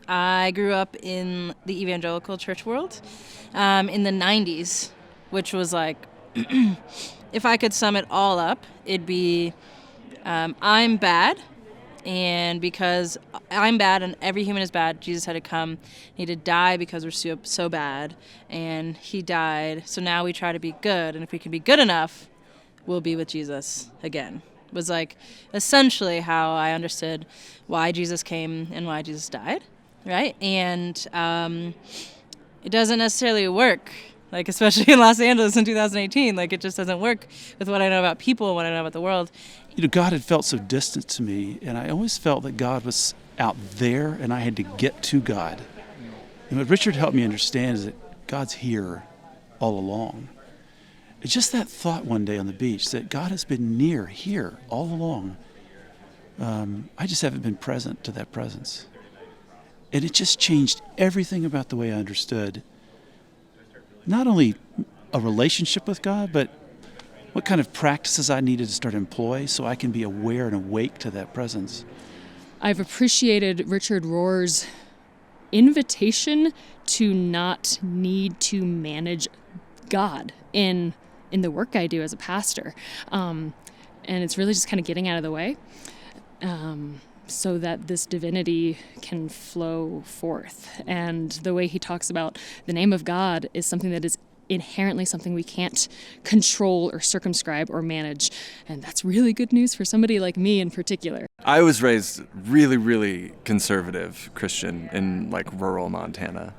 I grew up in the evangelical church world in the 90s, which was like, if I could sum it all up, it'd be I'm bad. And because I'm bad and every human is bad, Jesus had to come. He had to die because we're so bad. And he died. So now we try to be good. And if we can be good enough, we'll be with Jesus again. It was like essentially how I understood why Jesus came and why Jesus died, right? And it doesn't necessarily work, like especially in Los Angeles in 2018. Like it just doesn't work with what I know about people, what I know about the world. God had felt so distant to me, and I always felt that God was out there, and I had to get to God. And what Richard helped me understand is that God's here all along. It's just that thought one day on the beach that God has been near here all along. I just haven't been present to that presence. And it just changed everything about the way I understood not only a relationship with God, but what kind of practices I needed to start to employ so I can be aware and awake to that presence. I've appreciated Richard Rohr's invitation to not need to manage God in the work I do as a pastor. And it's really just kind of getting out of the way so that this divinity can flow forth. And the way he talks about the name of God is something that is inherently something we can't control or circumscribe or manage. And that's really good news for somebody like me in particular. I was raised really, really conservative Christian in like rural Montana.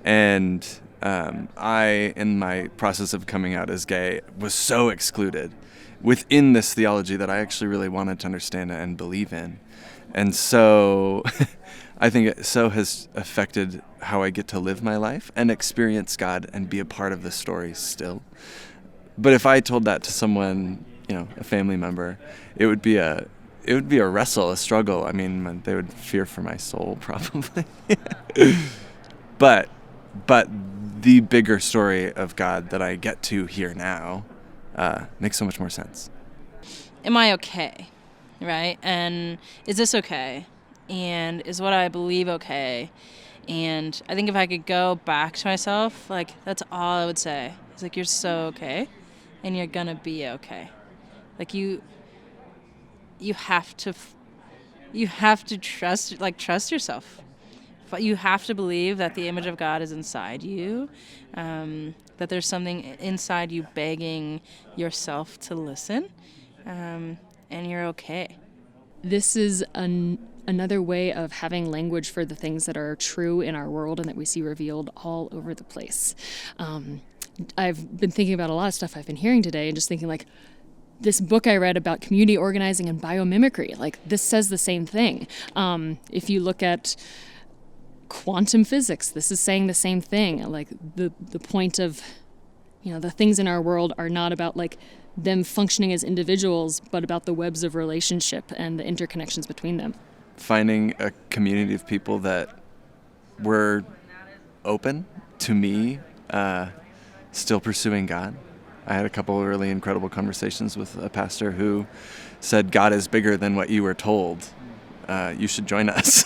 And I, in my process of coming out as gay, was so excluded within this theology that I actually really wanted to understand and believe in. And so I think it so has affected how I get to live my life and experience God and be a part of the story still. But if I told that to someone, a family member, it would be a wrestle, a struggle. I mean, they would fear for my soul probably. But the bigger story of God that I get to hear now makes so much more sense. Am I okay? Right? And is this okay? And is what I believe okay? And I think if I could go back to myself, like, that's all I would say. It's like, you're so okay, and you're gonna be okay. Like, you have to trust yourself. But you have to believe that the image of God is inside you, that there's something inside you begging yourself to listen, and you're okay. This is another way of having language for the things that are true in our world and that we see revealed all over the place. I've been thinking about a lot of stuff I've been hearing today and just thinking like, this book I read about community organizing and biomimicry, like this says the same thing. If you look at quantum physics, this is saying the same thing. Like the point of, the things in our world are not about like them functioning as individuals, but about the webs of relationship and the interconnections between them. Finding a community of people that were open to me still pursuing God. I had a couple of really incredible conversations with a pastor who said, God is bigger than what you were told. You should join us.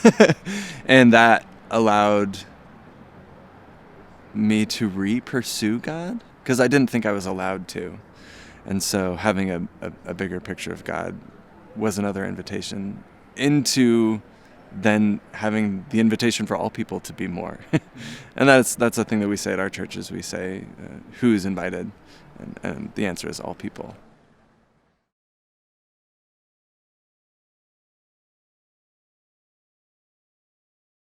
And that allowed me to re-pursue God because I didn't think I was allowed to. And so having a bigger picture of God was another invitation into then having the invitation for all people to be more. And that's a thing that we say at our churches. We say, who's invited? And the answer is all people.